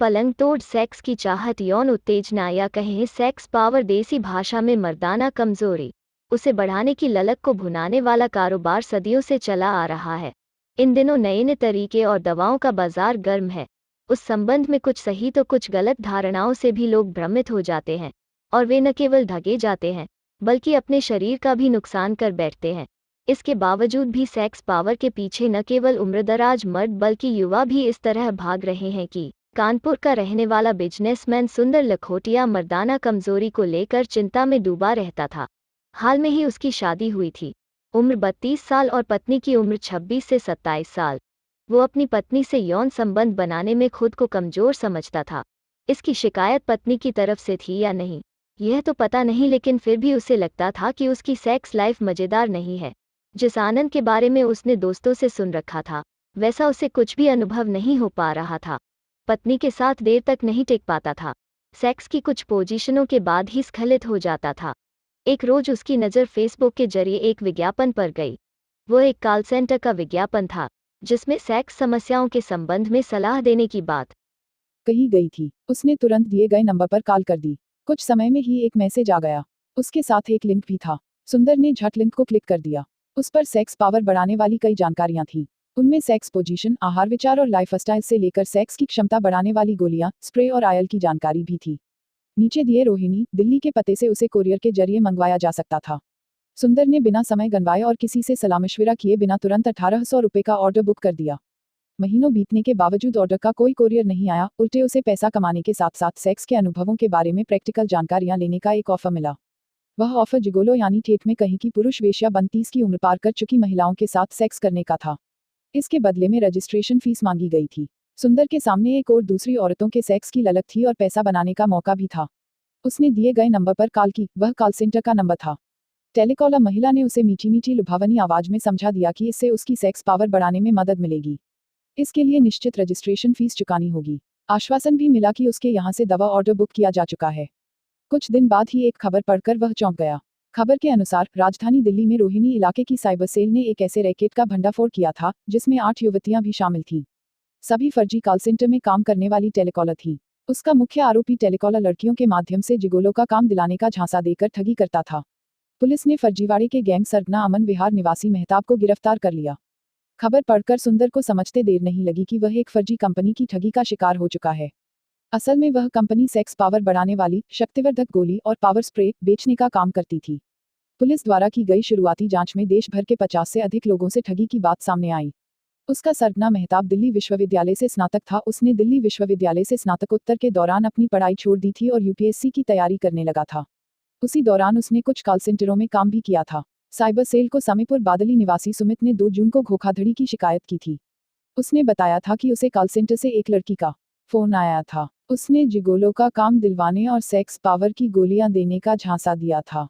पलंग तोड़ सेक्स की चाहत, यौन उत्तेजना या कहें सेक्स पावर, देसी भाषा में मर्दाना कमजोरी, उसे बढ़ाने की ललक को भुनाने वाला कारोबार सदियों से चला आ रहा है। इन दिनों नए नए तरीके और दवाओं का बाजार गर्म है। उस संबंध में कुछ सही तो कुछ गलत धारणाओं से भी लोग भ्रमित हो जाते हैं, और वे न केवल ठगे जाते हैं बल्कि अपने शरीर का भी नुकसान कर बैठते हैं। इसके बावजूद भी सेक्स पावर के पीछे न केवल उम्रदराज मर्द बल्कि युवा भी इस तरह भाग रहे हैं कि कानपुर का रहने वाला बिजनेसमैन सुंदर लखोटिया मर्दाना कमजोरी को लेकर चिंता में डूबा रहता था। हाल में ही उसकी शादी हुई थी। उम्र 32 साल और पत्नी की उम्र 26 से 27 साल। वो अपनी पत्नी से यौन संबंध बनाने में खुद को कमजोर समझता था। इसकी शिकायत पत्नी की तरफ से थी या नहीं, यह तो पता नहीं, लेकिन फिर भी उसे लगता था कि उसकी सेक्स लाइफ मजेदार नहीं है। जिस आनंद के बारे में उसने दोस्तों से सुन रखा था, वैसा उसे कुछ भी अनुभव नहीं हो पा रहा था। पत्नी के साथ देर तक नहीं टिक पाता था। सेक्स की कुछ पोजीशनों के बाद ही स्खलित हो जाता था। एक रोज उसकी नज़र फेसबुक के जरिए एक विज्ञापन पर गई। वो एक कॉल सेंटर का विज्ञापन था, जिसमें सेक्स समस्याओं के संबंध में सलाह देने की बात कही गई थी। उसने तुरंत दिए गए नंबर पर कॉल कर दी। कुछ समय में ही एक मैसेज आ गया। उसके साथ एक लिंक भी था। सुंदर ने झट लिंक को क्लिक कर दिया। उस पर सेक्स पावर बढ़ाने वाली कई जानकारियां थी। उनमें सेक्स पोजीशन, आहार विचार और लाइफस्टाइल से लेकर सेक्स की क्षमता बढ़ाने वाली गोलियां, स्प्रे और आयल की जानकारी भी थी। नीचे दिए रोहिणी, दिल्ली के पते से उसे कोरियर के जरिए मंगवाया जा सकता था। सुंदर ने बिना समय गंवाए और किसी से सलाह मशविरा किए बिना तुरंत 1800 रुपये का ऑर्डर बुक कर दिया। महीनों बीतने के बावजूद ऑर्डर का कोई कोरियर नहीं आया, उल्टे उसे पैसा कमाने के साथ साथ सेक्स के अनुभवों के बारे में प्रैक्टिकल जानकारियां लेने का एक ऑफर मिला। वह ऑफर जिगोलो यानी ठेठ में कहीं की पुरुष वेश्या बन 30 की उम्र पार कर चुकी महिलाओं के साथ सेक्स करने का था। इसके बदले में रजिस्ट्रेशन फीस मांगी गई थी। सुंदर के सामने एक और दूसरी औरतों के सेक्स की ललक थी और पैसा बनाने का मौका भी था। उसने दिए गए नंबर पर कॉल की। वह कॉल सेंटर का नंबर था। टेलीकॉलर महिला ने उसे मीठी मीठी लुभावनी आवाज में समझा दिया कि इससे उसकी सेक्स पावर बढ़ाने में मदद मिलेगी। इसके लिए निश्चित रजिस्ट्रेशन फीस चुकानी होगी। आश्वासन भी मिला कि उसके यहाँ से दवा ऑर्डर बुक किया जा चुका है। कुछ दिन बाद ही एक खबर पढ़कर वह चौंक गया। खबर के अनुसार राजधानी दिल्ली में रोहिणी इलाके की साइबर सेल ने एक ऐसे रैकेट का भंडाफोड़ किया था जिसमें 8 युवतियां भी शामिल थीं। सभी फर्जी कॉल सेंटर में काम करने वाली टेलीकॉलर थी। उसका मुख्य आरोपी टेलीकॉलर लड़कियों के माध्यम से जिगोलो का काम दिलाने का झांसा देकर ठगी करता था। पुलिस ने फर्जीवाड़े के गैंग सरगना अमन विहार निवासी मेहताब को गिरफ्तार कर लिया। खबर पढ़कर सुंदर को समझते देर नहीं लगी कि वह एक फर्जी कंपनी की ठगी का शिकार हो चुका है। असल में वह कंपनी सेक्स पावर बढ़ाने वाली शक्तिवर्धक गोली और पावर स्प्रे बेचने का काम करती थी। पुलिस द्वारा की गई शुरुआती जांच में देश भर के 50 से अधिक लोगों से ठगी की बात सामने आई। उसका सरगना मेहताब दिल्ली विश्वविद्यालय से स्नातक था। उसने दिल्ली विश्वविद्यालय से स्नातकोत्तर के दौरान अपनी पढ़ाई छोड़ दी थी और यूपीएससी की तैयारी करने लगा था। उसी दौरान उसने कुछ कॉल सेंटरों में काम भी किया था। साइबर सेल को समीपुर बादली निवासी सुमित ने 2 जून को धोखाधड़ी की शिकायत की थी। उसने बताया था कि उसे कॉल सेंटर से एक लड़की का फोन आया था। उसने जिगोलो का काम दिलवाने और सेक्स पावर की गोलियां देने का झांसा दिया था।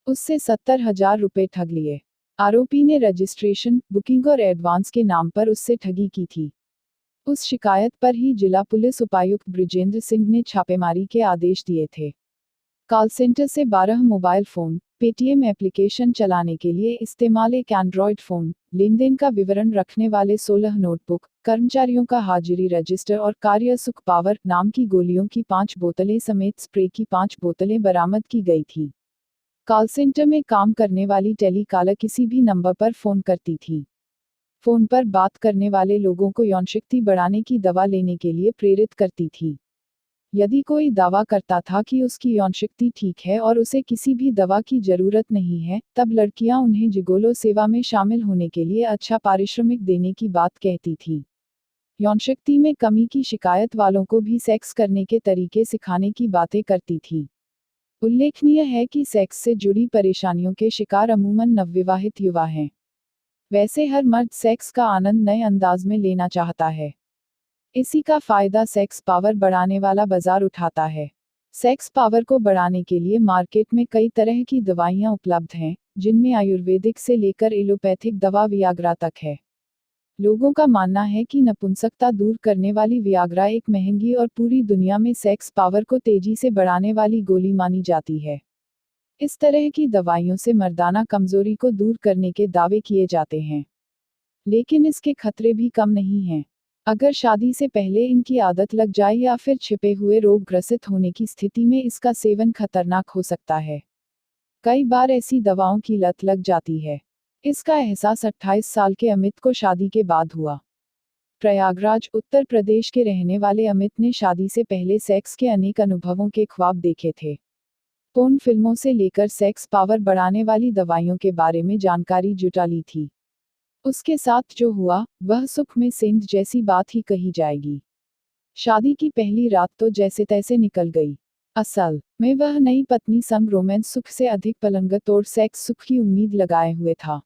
उससे 70,000 रुपये ठग लिए। आरोपी ने रजिस्ट्रेशन, बुकिंग और एडवांस के नाम पर उससे ठगी की थी। उस शिकायत पर ही जिला पुलिस उपायुक्त बृजेंद्र सिंह ने छापेमारी के आदेश दिए थे। कॉल सेंटर से 12 मोबाइल फोन, पेटीएम एप्लीकेशन चलाने के लिए इस्तेमाल एक एंड्रॉयड फोन, लेनदेन का विवरण रखने वाले 16 नोटबुक, कर्मचारियों का हाजिरी रजिस्टर और कार्य सुख पावर नाम की गोलियों की 5 बोतलें समेत स्प्रे की 5 बोतलें बरामद की गई थी। कॉल सेंटर में काम करने वाली टेलीकॉलर किसी भी नंबर पर फोन करती थी। फोन पर बात करने वाले लोगों को यौन शक्ति बढ़ाने की दवा लेने के लिए प्रेरित करती थी। यदि कोई दावा करता था कि उसकी यौन शक्ति ठीक है और उसे किसी भी दवा की जरूरत नहीं है, तब लड़कियां उन्हें जिगोलो सेवा में शामिल होने के लिए अच्छा पारिश्रमिक देने की बात कहती थी। यौन शक्ति में कमी की शिकायत वालों को भी सेक्स करने के तरीके सिखाने की बातें करती थी। उल्लेखनीय है कि सेक्स से जुड़ी परेशानियों के शिकार अमूमन नवविवाहित युवा हैं। वैसे हर मर्द सेक्स का आनंद नए अंदाज में लेना चाहता है। इसी का फायदा सेक्स पावर बढ़ाने वाला बाजार उठाता है। सेक्स पावर को बढ़ाने के लिए मार्केट में कई तरह की दवाइयां उपलब्ध हैं, जिनमें आयुर्वेदिक से लेकर एलोपैथिक दवा वियाग्रा तक है। लोगों का मानना है कि नपुंसकता दूर करने वाली वियाग्रा एक महंगी और पूरी दुनिया में सेक्स पावर को तेजी से बढ़ाने वाली गोली मानी जाती है। इस तरह की दवाइयों से मर्दाना कमजोरी को दूर करने के दावे किए जाते हैं, लेकिन इसके खतरे भी कम नहीं हैं। अगर शादी से पहले इनकी आदत लग जाए या फिर छिपे हुए रोग ग्रसित होने की स्थिति में इसका सेवन खतरनाक हो सकता है। कई बार ऐसी दवाओं की लत लग जाती है। इसका एहसास 28 साल के अमित को शादी के बाद हुआ। प्रयागराज, उत्तर प्रदेश के रहने वाले अमित ने शादी से पहले सेक्स के अनेक अनुभवों के ख्वाब देखे थे। पोर्न फिल्मों से लेकर सेक्स पावर बढ़ाने वाली दवाइयों के बारे में जानकारी जुटा ली थी। उसके साथ जो हुआ, वह सुख में सेंध जैसी बात ही कही जाएगी। शादी की पहली रात तो जैसे तैसे निकल गई। असल में वह नई पत्नी संग रोमांस सुख से अधिक पलंगतोड़ सेक्स सुख की उम्मीद लगाए हुए था।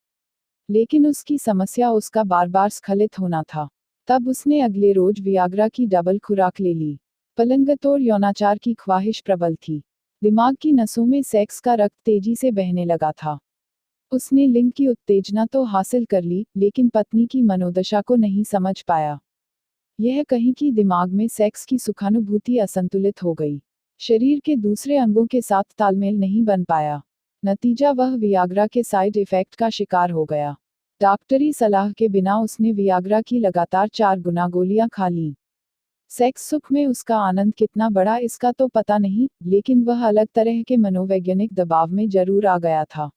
लेकिन उसकी समस्या उसका बार बार स्खलित होना था। तब उसने अगले रोज वियाग्रा की डबल खुराक ले ली। पलंगतोड़ यौनाचार की ख्वाहिश प्रबल थी। दिमाग की नसों में सेक्स का रक्त तेजी से बहने लगा था। उसने लिंग की उत्तेजना तो हासिल कर ली, लेकिन पत्नी की मनोदशा को नहीं समझ पाया। यह कहीं कि दिमाग में सेक्स की सुखानुभूति असंतुलित हो गई। शरीर के दूसरे अंगों के साथ तालमेल नहीं बन पाया। नतीजा, वह वियाग्रा के साइड इफेक्ट का शिकार हो गया। डॉक्टरी सलाह के बिना उसने वियाग्रा की लगातार 4 गुना गोलियां खा ली। सेक्स सुख में उसका आनंद कितना बढ़ा इसका तो पता नहीं, लेकिन वह अलग तरह के मनोवैज्ञानिक दबाव में जरूर आ गया था।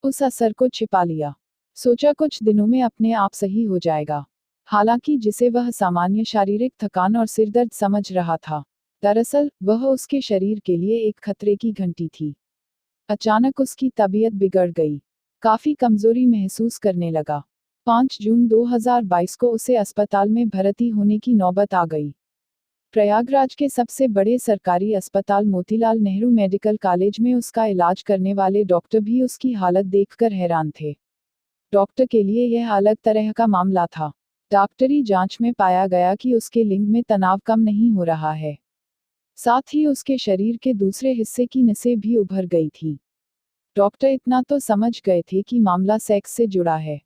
उस असर को छिपा लिया। सोचा कुछ दिनों में अपने आप सही हो जाएगा। हालांकि जिसे वह सामान्य शारीरिक थकान और सिरदर्द समझ रहा था, दरअसल वह उसके शरीर के लिए एक खतरे की घंटी थी। अचानक उसकी तबीयत बिगड़ गई। काफी कमजोरी महसूस करने लगा। 5 जून 2022 को उसे अस्पताल में भर्ती होने की नौबत आ गई। प्रयागराज के सबसे बड़े सरकारी अस्पताल मोतीलाल नेहरू मेडिकल कॉलेज में उसका इलाज करने वाले डॉक्टर भी उसकी हालत देखकर हैरान थे। डॉक्टर के लिए यह अलग तरह का मामला था। डॉक्टरी जांच में पाया गया कि उसके लिंग में तनाव कम नहीं हो रहा है। साथ ही उसके शरीर के दूसरे हिस्से की नसें भी उभर गई थी। डॉक्टर इतना तो समझ गए थे कि मामला सेक्स से जुड़ा है।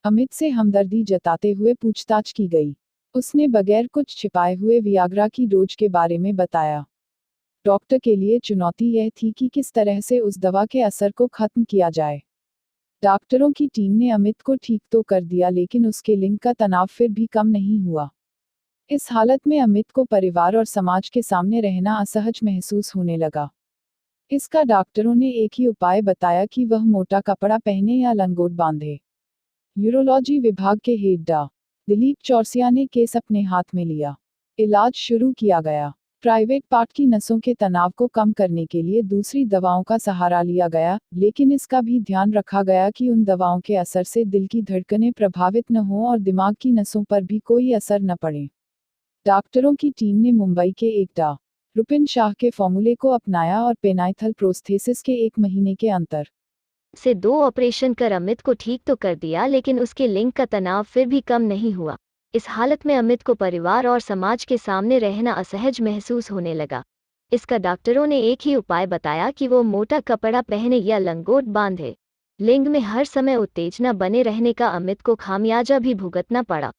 अमित से हमदर्दी जताते हुए पूछताछ की गई। उसने बगैर कुछ छिपाए हुए वियाग्रा की डोज के बारे में बताया। डॉक्टर के लिए चुनौती यह थी कि किस तरह से उस दवा के असर को खत्म किया जाए। डॉक्टरों की टीम ने अमित को ठीक तो कर दिया, लेकिन उसके लिंग का तनाव फिर भी कम नहीं हुआ। इस हालत में अमित को परिवार और समाज के सामने रहना असहज महसूस होने लगा। इसका डॉक्टरों ने एक ही उपाय बताया कि वह मोटा कपड़ा पहने या लंगोट बांधे। यूरोलॉजी विभाग के हेड डॉ. दिलीप चौरसिया ने केस अपने हाथ में लिया। इलाज शुरू किया गया। प्राइवेट पार्ट की नसों के तनाव को कम करने के लिए दूसरी दवाओं का सहारा लिया गया, लेकिन इसका भी ध्यान रखा गया कि उन दवाओं के असर से दिल की धड़कनें प्रभावित न हों और दिमाग की नसों पर भी कोई असर न पड़े। डॉक्टरों की टीम ने मुंबई के एक डॉ. रुपिन शाह के फॉर्मूले को अपनाया और पेनाइथल प्रोस्थेसिस के 1 महीने के अंतर से 2 ऑपरेशन कर अमित को ठीक तो कर दिया, लेकिन उसके लिंग का तनाव फिर भी कम नहीं हुआ। इस हालत में अमित को परिवार और समाज के सामने रहना असहज महसूस होने लगा। इसका डॉक्टरों ने एक ही उपाय बताया कि वो मोटा कपड़ा पहने या लंगोट बांधे। लिंग में हर समय उत्तेजना बने रहने का अमित को खामियाजा भी भुगतना पड़ा।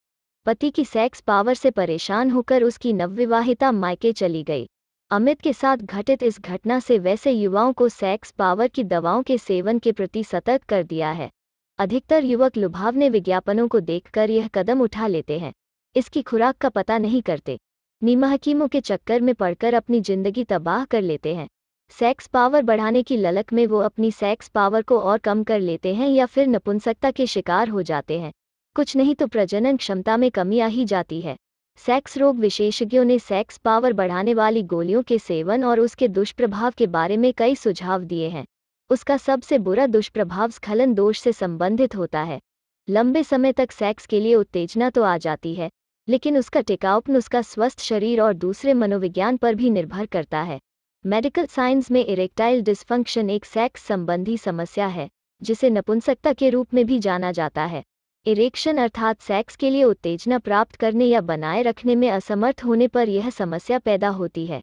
पति की सेक्स पावर से परेशान होकर उसकी नवविवाहिता मायके चली गई। अमित के साथ घटित इस घटना से वैसे युवाओं को सेक्स पावर की दवाओं के सेवन के प्रति सतर्क कर दिया है। अधिकतर युवक लुभावने विज्ञापनों को देखकर यह कदम उठा लेते हैं। इसकी खुराक का पता नहीं करते। नीमहकीमों के चक्कर में पड़कर अपनी जिंदगी तबाह कर लेते हैं। सेक्स पावर बढ़ाने की ललक में वो अपनी सेक्स पावर को और कम कर लेते हैं या फिर नपुंसकता के शिकार हो जाते हैं। कुछ नहीं तो प्रजनन क्षमता में कमी आ ही जाती है। सेक्स रोग विशेषज्ञों ने सेक्स पावर बढ़ाने वाली गोलियों के सेवन और उसके दुष्प्रभाव के बारे में कई सुझाव दिए हैं। उसका सबसे बुरा दुष्प्रभाव स्खलन दोष से संबंधित होता है। लंबे समय तक सेक्स के लिए उत्तेजना तो आ जाती है, लेकिन उसका टिकाऊपन उसका स्वस्थ शरीर और दूसरे मनोविज्ञान पर भी निर्भर करता है। मेडिकल साइंस में इरेक्टाइल डिस्फंक्शन एक सेक्स संबंधी समस्या है, जिसे नपुंसकता के रूप में भी जाना जाता है। इरेक्शन अर्थात सेक्स के लिए उत्तेजना प्राप्त करने या बनाए रखने में असमर्थ होने पर यह समस्या पैदा होती है।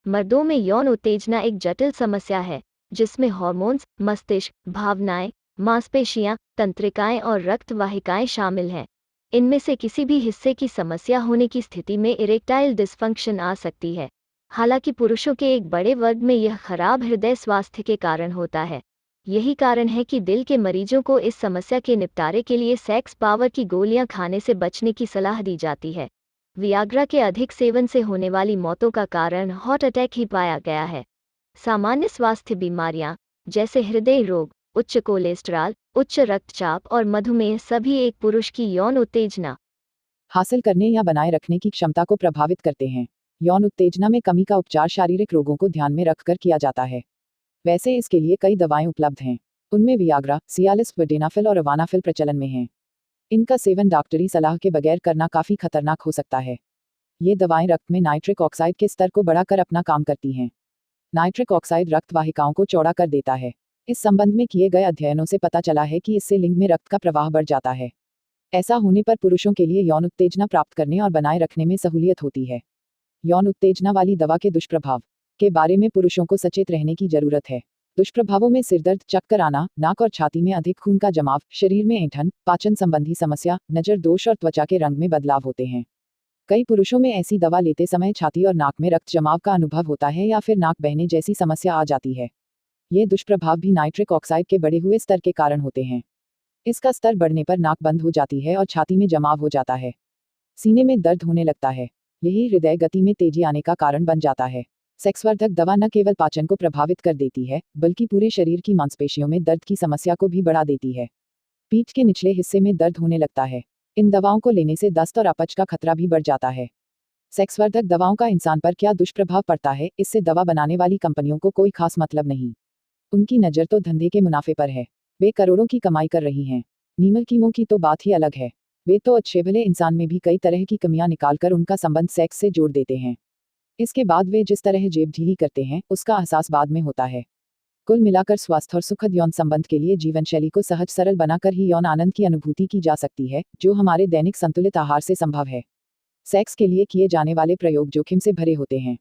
मर्दों में यौन उत्तेजना एक जटिल समस्या है, जिसमें हार्मोन्स, मस्तिष्क, भावनाएं, मांसपेशियां, तंत्रिकाएं और रक्त वाहिकाएं शामिल हैं। इनमें से किसी भी हिस्से की समस्या होने की स्थिति में इरेक्टाइल डिस्फंक्शन आ सकती है। हालांकि पुरुषों के एक बड़े वर्ग में यह खराब हृदय स्वास्थ्य के कारण होता है। यही कारण है कि दिल के मरीजों को इस समस्या के निपटारे के लिए सेक्स पावर की गोलियां खाने से बचने की सलाह दी जाती है। वियाग्रा के अधिक सेवन से होने वाली मौतों का कारण हार्ट अटैक ही पाया गया है। सामान्य स्वास्थ्य बीमारियां जैसे हृदय रोग, उच्च कोलेस्ट्रॉल, उच्च रक्तचाप और मधुमेह सभी एक पुरुष की यौन उत्तेजना हासिल करने या बनाए रखने की क्षमता को प्रभावित करते हैं। यौन उत्तेजना में कमी का उपचार शारीरिक रोगों को ध्यान में रखकर किया जाता है। वैसे इसके लिए कई दवाएं उपलब्ध हैं। उनमें वियाग्रा, सियालिस, वडेनाफिल और अवानाफिल प्रचलन में हैं। इनका सेवन डॉक्टरी सलाह के बगैर करना काफ़ी खतरनाक हो सकता है। ये दवाएं रक्त में नाइट्रिक ऑक्साइड के स्तर को बढ़ाकर अपना काम करती हैं। नाइट्रिक ऑक्साइड रक्त वाहिकाओं को चौड़ा कर देता है। इस संबंध में किए गए अध्ययनों से पता चला है कि इससे लिंग में रक्त का प्रवाह बढ़ जाता है। ऐसा होने पर पुरुषों के लिए यौन उत्तेजना प्राप्त करने और बनाए रखने में सहूलियत होती है। यौन उत्तेजना वाली दवा के दुष्प्रभाव के बारे में पुरुषों को सचेत रहने की जरूरत है। दुष्प्रभावों में सिरदर्द, चक्कर आना, नाक और छाती में अधिक खून का जमाव, शरीर में ऐंठन, पाचन संबंधी समस्या, नजर दोष और त्वचा के रंग में बदलाव होते हैं। कई पुरुषों में ऐसी दवा लेते समय छाती और नाक में रक्त जमाव का अनुभव होता है या फिर नाक बहने जैसी समस्या आ जाती है। ये दुष्प्रभाव भी नाइट्रिक ऑक्साइड के बढ़े हुए स्तर के कारण होते हैं। इसका स्तर बढ़ने पर नाक बंद हो जाती है और छाती में जमाव हो जाता है। सीने में दर्द होने लगता है। यही हृदय गति में तेजी आने का कारण बन जाता है। सेक्सवर्धक दवा न केवल पाचन को प्रभावित कर देती है, बल्कि पूरे शरीर की मांसपेशियों में दर्द की समस्या को भी बढ़ा देती है। पीठ के निचले हिस्से में दर्द होने लगता है। इन दवाओं को लेने से दस्त और अपच का खतरा भी बढ़ जाता है। सेक्सवर्धक दवाओं का इंसान पर क्या दुष्प्रभाव पड़ता है, इससे दवा बनाने वाली कंपनियों को कोई खास मतलब नहीं। उनकी नज़र तो धंधे के मुनाफे पर है। वे करोड़ों की कमाई कर रही हैं। नीमल कीमों की तो बात ही अलग है। वे तो अच्छे भले इंसान में भी कई तरह की कमियां निकालकर उनका संबंध सेक्स से जोड़ देते हैं। इसके बाद वे जिस तरह जेब ढीली करते हैं, उसका एहसास बाद में होता है। कुल मिलाकर स्वस्थ और सुखद यौन संबंध के लिए जीवन शैली को सहज सरल बनाकर ही यौन आनंद की अनुभूति की जा सकती है, जो हमारे दैनिक संतुलित आहार से संभव है। सेक्स के लिए किए जाने वाले प्रयोग जोखिम से भरे होते हैं।